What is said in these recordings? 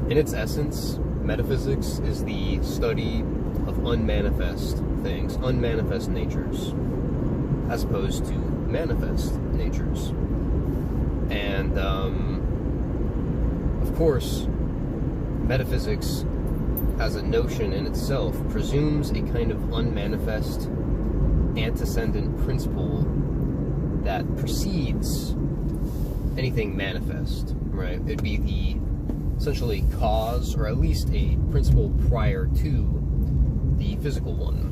In its essence, metaphysics is the study of unmanifest things, unmanifest natures, as opposed to manifest natures. And, of course, metaphysics as a notion in itself presumes a kind of unmanifest antecedent principle that precedes anything manifest, right? It'd be the essentially cause, or at least a principle prior to the physical one.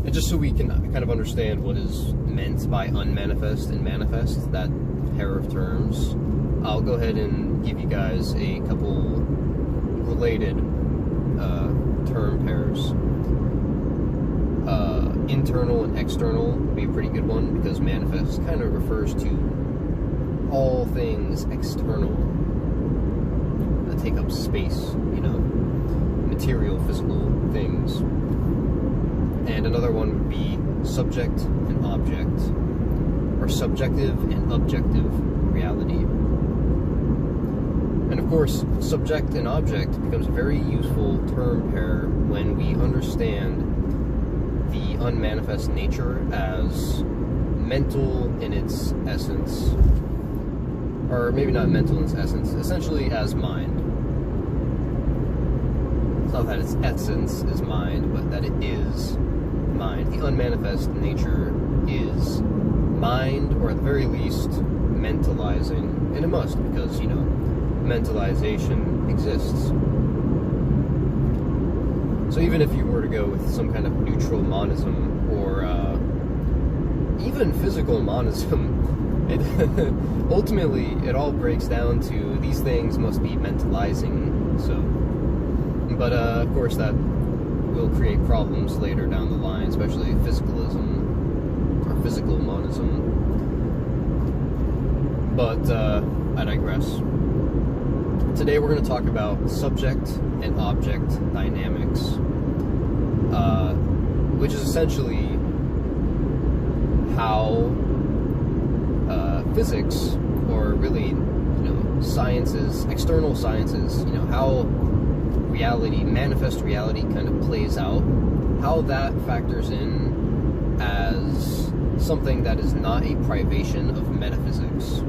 And just so we can kind of understand what is meant by unmanifest and manifest, that pair of terms, I'll go ahead and give you guys a couple related term pairs. Internal and external would be a pretty good one, because manifest kind of refers to all things external that take up space, you know, material, physical things. And another one would be subject and object, or subjective and objective reality. And of course, subject and object becomes a very useful term pair when we understand the unmanifest nature as mental in its essence, or maybe not mental in its essence, essentially as mind. It's not that its essence is mind, but that it is mind. The unmanifest nature is mind, or at the very least, mentalizing. And it must, because, you know, mentalization exists. So even if you were to go with some kind of neutral monism, or even physical monism, ultimately it all breaks down to these things must be mentalizing. So, but of course that will create problems later down the line, especially physicalism or physical monism. But I digress. Today we're going to talk about subject and object dynamics, which is essentially how physics, or really, you know, sciences, external sciences, you know, how reality, manifest reality kind of plays out, how that factors in as something that is not a privation of metaphysics.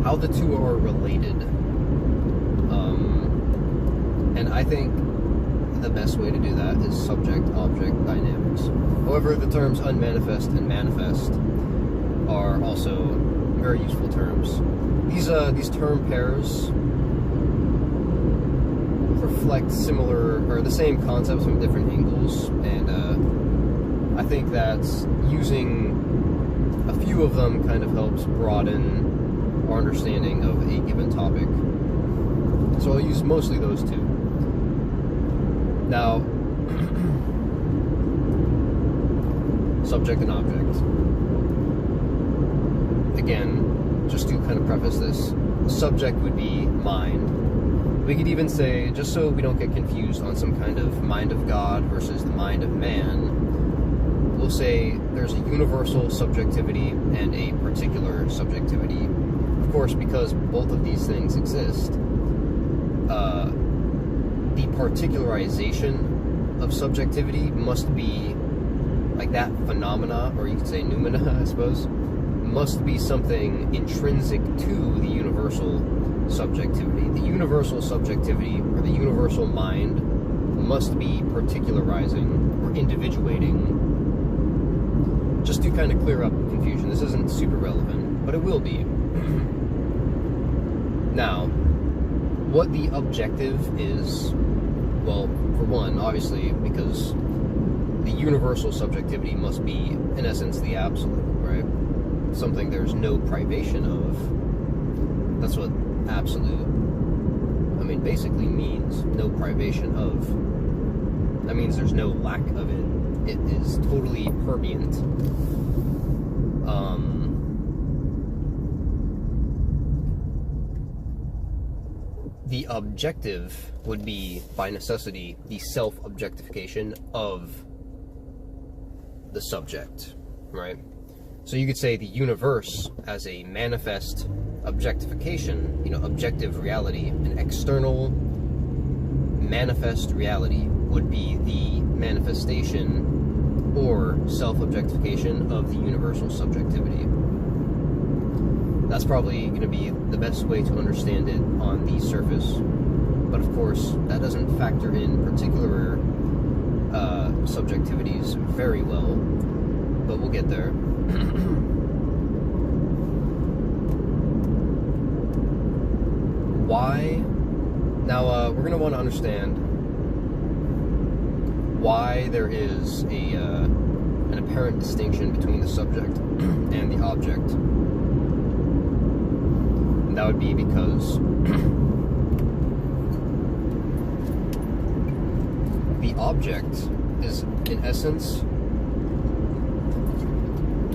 How the two are related. And I think the best way to do that is subject-object dynamics. However, the terms unmanifest and manifest are also very useful terms. These term pairs reflect similar, or the same concepts from different angles, and I think that using a few of them kind of helps broaden our understanding of a given topic. So I'll use mostly those two. Now, subject and object. Again, just to kind of preface this, subject would be mind. We could even say, just so we don't get confused on some kind of mind of God versus the mind of man, we'll say there's a universal subjectivity and a particular subjectivity. Of course, because both of these things exist, the particularization of subjectivity must be, like that phenomena, or you could say noumena, I suppose, must be something intrinsic to the universal subjectivity. The universal subjectivity, or the universal mind, must be particularizing or individuating. Just to kind of clear up confusion, this isn't super relevant, but it will be. Now, what the objective is, well, for one, obviously, because the universal subjectivity must be, in essence, the absolute, right? Something there's no privation of. That's what absolute, I mean, basically means no privation of. That means there's no lack of it. It is totally permeant. The objective would be, by necessity, the self-objectification of the subject, right? So you could say the universe as a manifest objectification, objective reality, an external manifest reality would be the manifestation or self-objectification of the universal subjectivity. That's probably going to be the best way to understand it on the surface. But of course, that doesn't factor in particular subjectivities very well. But we'll get there. Why? Now, we're going to want to understand why there is an apparent distinction between the subject and the object. And that would be because the object is, in essence,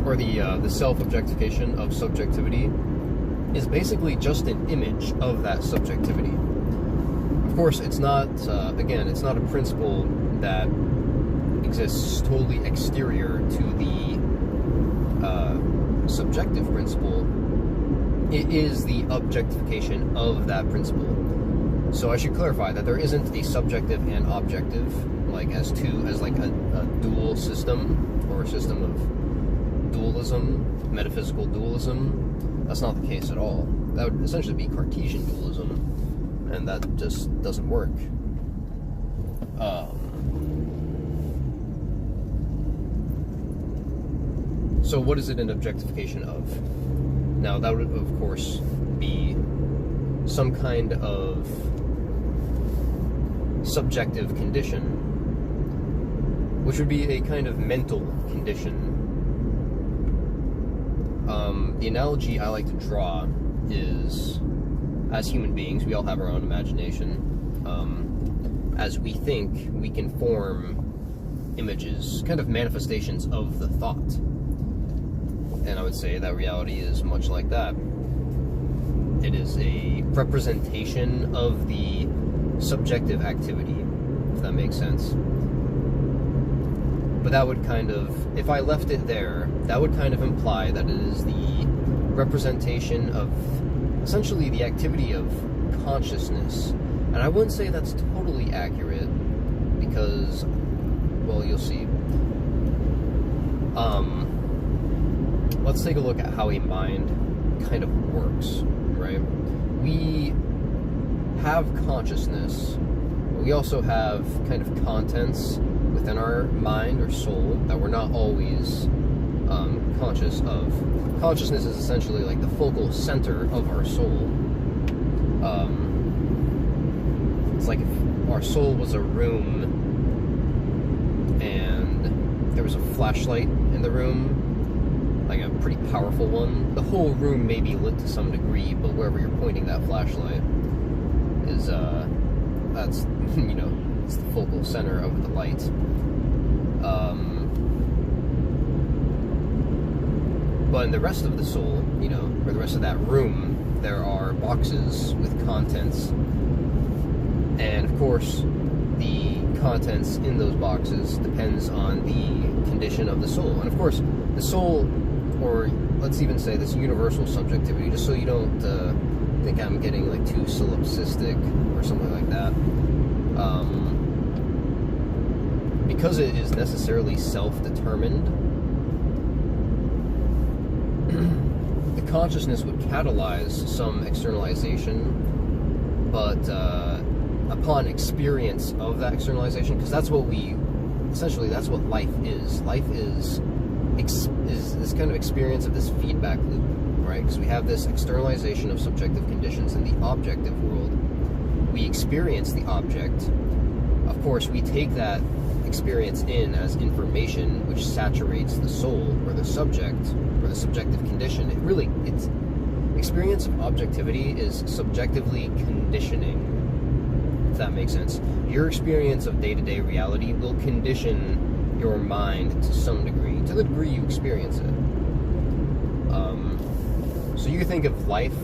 or the self-objectification of subjectivity is basically just an image of that subjectivity. Of course, it's not, again, it's not a principle that exists totally exterior to the subjective principle. It is the objectification of that principle. So I should clarify that there isn't a subjective and objective, like as like a dual system, or a system of dualism, metaphysical dualism. That's not the case at all. That would essentially be Cartesian dualism, and that just doesn't work. So what is it an objectification of? Now that would, of course, be some kind of subjective condition, which would be a kind of mental condition. The analogy I like to draw is, as human beings, we all have our own imagination. As we think, we can form images, kind of manifestations of the thought. And I would say that reality is much like that. It is a representation of the subjective activity, if that makes sense. But that would kind of, if I left it there, that would kind of imply that it is the representation of essentially the activity of consciousness. And I wouldn't say that's totally accurate, because, well, you'll see. Let's take a look at how a mind kind of works, right? We have consciousness, but we also have kind of contents within our mind or soul that we're not always conscious of. Consciousness is essentially like the focal center of our soul. It's like if our soul was a room and there was a flashlight in the room, like a pretty powerful one. The whole room may be lit to some degree, but wherever you're pointing that flashlight is, that's, it's the focal center of the light. But in the rest of the soul, or the rest of that room, there are boxes with contents. And of course, the contents in those boxes depends on the condition of the soul. And of course, the soul, or let's even say this universal subjectivity, just so you don't think I'm getting like too solipsistic or something like that, because it is necessarily self-determined, the consciousness would catalyze some externalization, but upon experience of that externalization, because that's what essentially that's what life is. Life is this kind of experience of this feedback loop, right? Because we have this externalization of subjective conditions in the objective world. We experience the object. Of course, we take that experience in as information, which saturates the soul, or the subject, or the subjective condition. It's experience of objectivity is subjectively conditioning, if that makes sense. Your experience of day-to-day reality will condition your mind to some degree, to the degree you experience it. So you think of life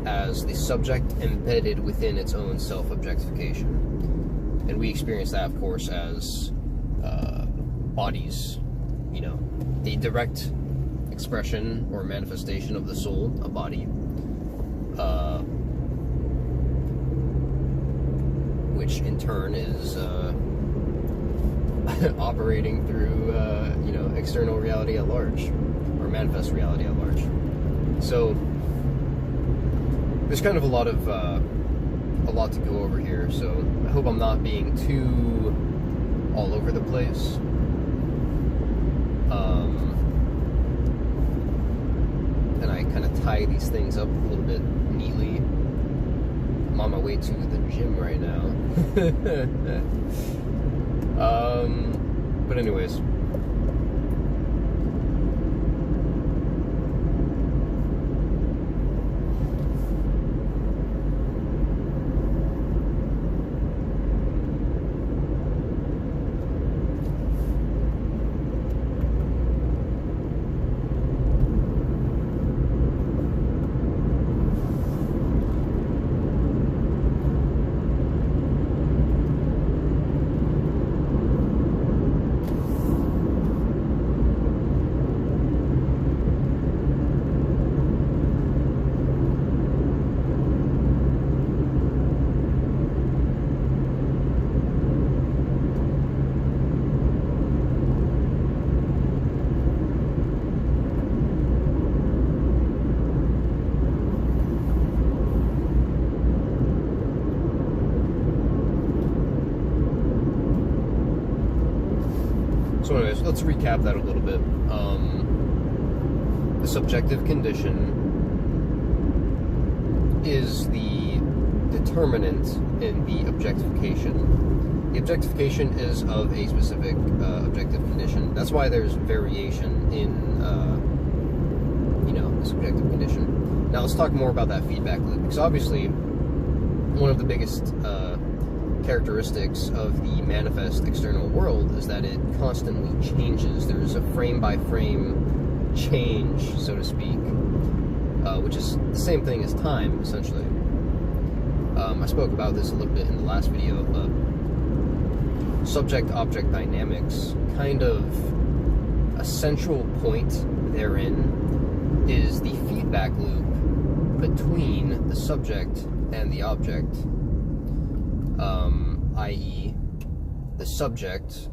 as the subject embedded within its own self-objectification. And we experience that, of course, as bodies, a direct expression or manifestation of the soul, a body, which in turn is operating through external reality at large, or manifest reality at large. So there's kind of a lot to go over here. So I hope I'm not being too all over the place. And I kind of tie these things up a little bit neatly. I'm on my way to the gym right now. But anyways. So anyways, let's recap that a little bit. The subjective condition is the determinant in the objectification. The objectification is of a specific objective condition. That's why there's variation in, the subjective condition. Now let's talk more about that feedback loop, because obviously one of the biggest characteristics of the manifest external world is that it constantly changes. There's a frame-by-frame change, so to speak, which is the same thing as time, essentially. I spoke about this a little bit in the last video, but subject-object dynamics, kind of a central point therein is the feedback loop between the subject and the object. I.e., the subject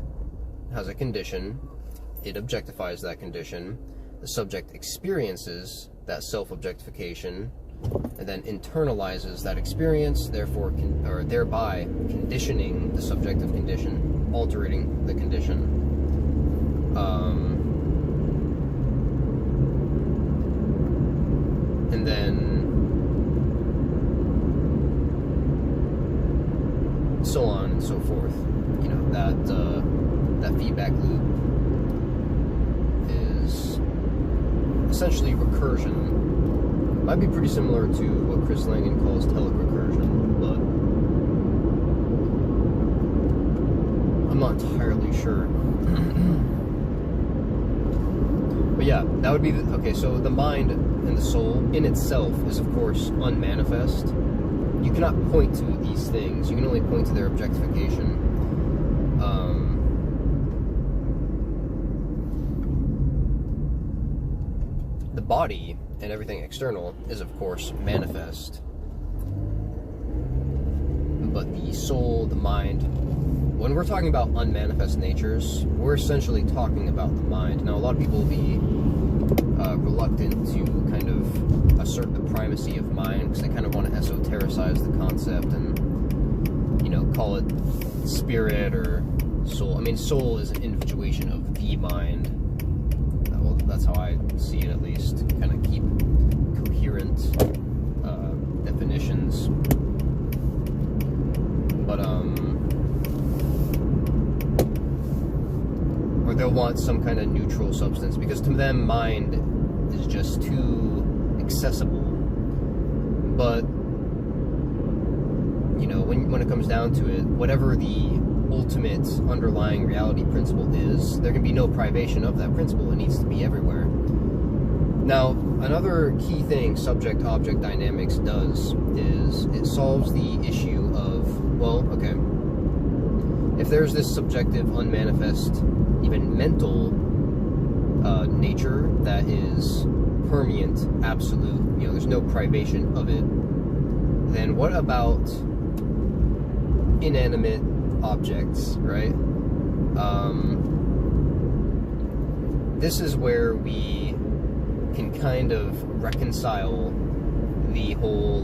has a condition, it objectifies that condition, the subject experiences that self-objectification, and then internalizes that experience, therefore, thereby conditioning the subjective condition, altering the condition. And then so on and so forth. That feedback loop is essentially recursion. Might be pretty similar to what Chris Langan calls telerecursion, but I'm not entirely sure. But yeah, that would be okay. So the mind and the soul in itself is, of course, unmanifest. You cannot point to these things. You can only point to their objectification. The body and everything external is, of course, manifest. But the soul, the mind, when we're talking about unmanifest natures, we're essentially talking about the mind. Now, a lot of people will be reluctant to kind of assert the primacy of mind because they kind of want to esotericize the concept and, call it spirit or soul. I mean, soul is an individuation of the mind. Well, that's how I see it, at least. Kind of keep coherent definitions. But, or they'll want some kind of neutral substance, because to them, mind is just too accessible. But, when it comes down to it, whatever the ultimate underlying reality principle is, there can be no privation of that principle. It needs to be everywhere. Now, another key thing subject-object dynamics does is it solves the issue of, well, okay, if there's this subjective, unmanifest, even mental nature that is permeant, absolute, you know, there's no privation of it, then what about inanimate objects, right? This is where we can kind of reconcile the whole,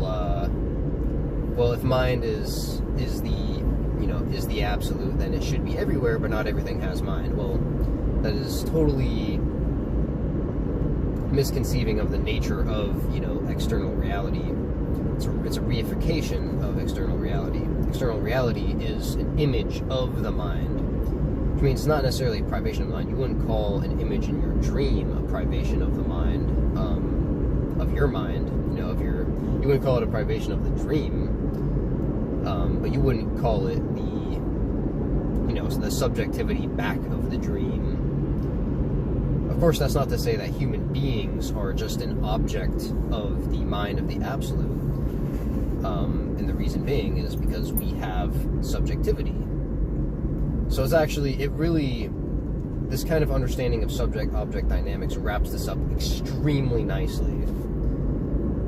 well, if mind is the, you know, is the absolute, then it should be everywhere, but not everything has mind. Well, that is totally misconceiving of the nature of, you know, external reality. It's a reification of external reality. External reality is an image of the mind, which means it's not necessarily a privation of the mind. You wouldn't call an image in your dream a privation of the mind, of your mind, you know, you wouldn't call it a privation of the dream, but you wouldn't call it the, you know, the subjectivity back of the dream. Of course, that's not to say that human beings are just an object of the mind of the absolute. And the reason being is because we have subjectivity. So it's actually, this kind of understanding of subject-object dynamics wraps this up extremely nicely,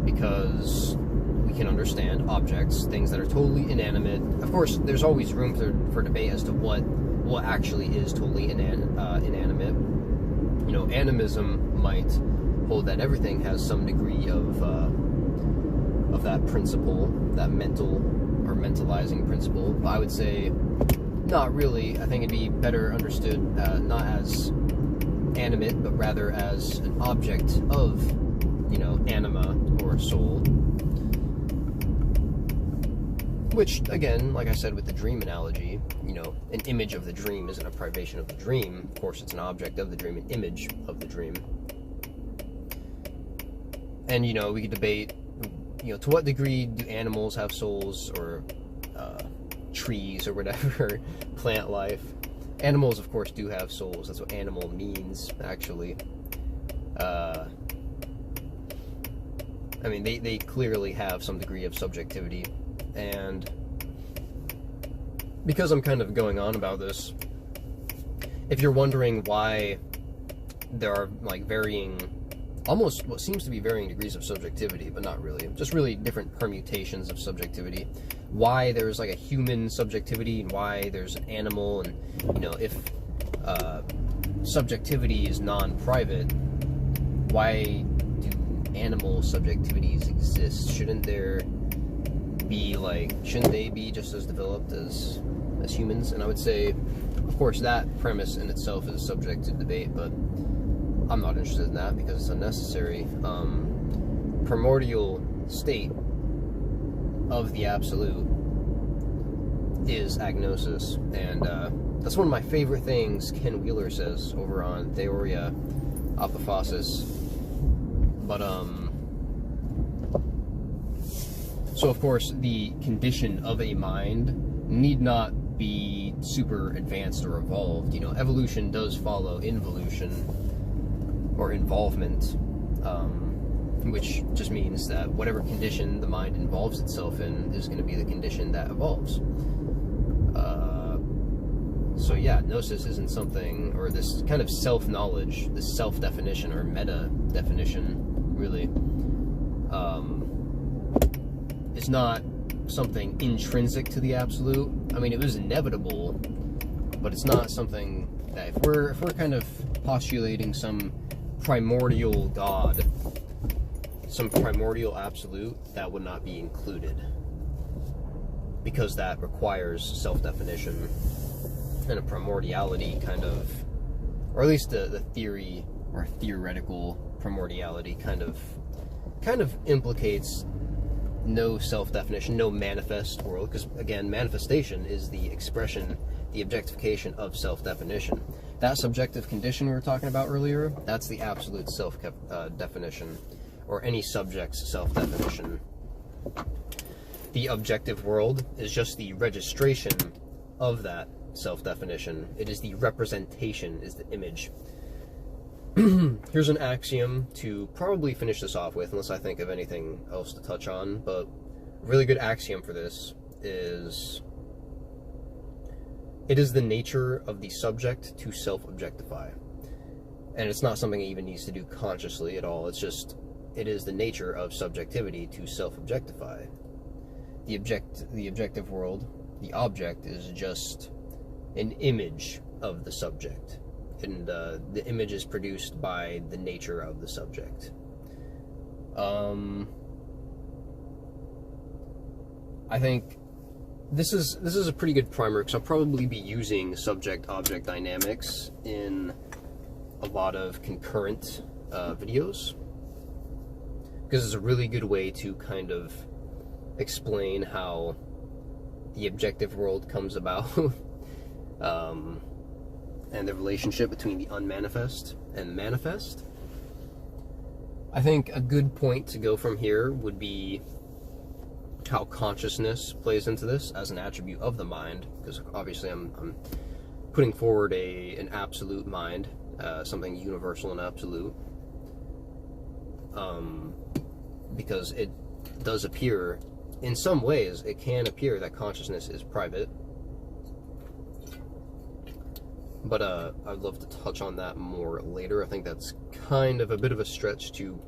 because we can understand objects, things that are totally inanimate. Of course, there's always room for debate as to what actually is totally inanimate. You know, animism might hold that everything has some degree of that principle, that mental or mentalizing principle. But I would say not really. I think it'd be better understood not as animate, but rather as an object of, you know, anima or soul. Which, again, like I said with the dream analogy, you know, an image of the dream isn't a privation of the dream. Of course, it's an object of the dream, an image of the dream. And, you know, we could debate, you know, to what degree do animals have souls, or trees, or whatever, plant life. Animals, of course, do have souls. That's what animal means, actually. I mean, they clearly have some degree of subjectivity. And because I'm kind of going on about this, if you're wondering why there are, like, varying, almost what seems to be varying degrees of subjectivity, but not really, just really different permutations of subjectivity, why there's like a human subjectivity and why there's an animal, and, you know, if subjectivity is non-private, why do animal subjectivities exist? Shouldn't they be just as developed as humans? And I would say, of course, that premise in itself is subject to debate, but I'm not interested in that because it's unnecessary. Primordial state of the absolute is agnosis, and that's one of my favorite things Ken Wheeler says over on Theoria Apophasis. But so of course the condition of a mind need not be super advanced or evolved. You know, evolution does follow involution or involvement, which just means that whatever condition the mind involves itself in is going to be the condition that evolves. So yeah, gnosis isn't something, or this kind of self-knowledge, this self-definition or meta-definition, really, is not something intrinsic to the absolute. I mean, it was inevitable, but it's not something that, if we're kind of postulating some primordial God, some primordial absolute, that would not be included, because that requires self-definition and a primordiality kind of, or at least the theory or theoretical primordiality kind of implicates no self-definition, no manifest world, because again, manifestation is the expression, the objectification of self-definition. That subjective condition we were talking about earlier, that's the absolute self-definition, or any subject's self-definition. The objective world is just the registration of that self-definition. It is the representation, is the image. Here's an axiom to probably finish this off with, unless I think of anything else to touch on, but a really good axiom for this is, it is the nature of the subject to self-objectify. And it's not something it even needs to do consciously at all. It's just, it is the nature of subjectivity to self-objectify. The objective world, the object is just an image of the subject. And the image is produced by the nature of the subject. I think this is a pretty good primer, because I'll probably be using subject-object dynamics in a lot of concurrent videos, because it's a really good way to kind of explain how the objective world comes about, and the relationship between the unmanifest and the manifest. I think a good point to go from here would be how consciousness plays into this as an attribute of the mind, because obviously I'm putting forward an absolute mind, something universal and absolute, because it does appear, in some ways, it can appear that consciousness is private, but I'd love to touch on that more later. I think that's kind of a bit of a stretch to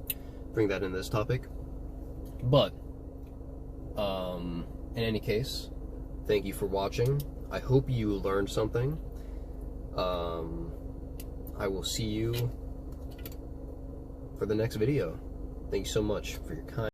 bring that into this topic, but in any case, thank you for watching. I hope you learned something. I will see you for the next video. Thank you so much for your kind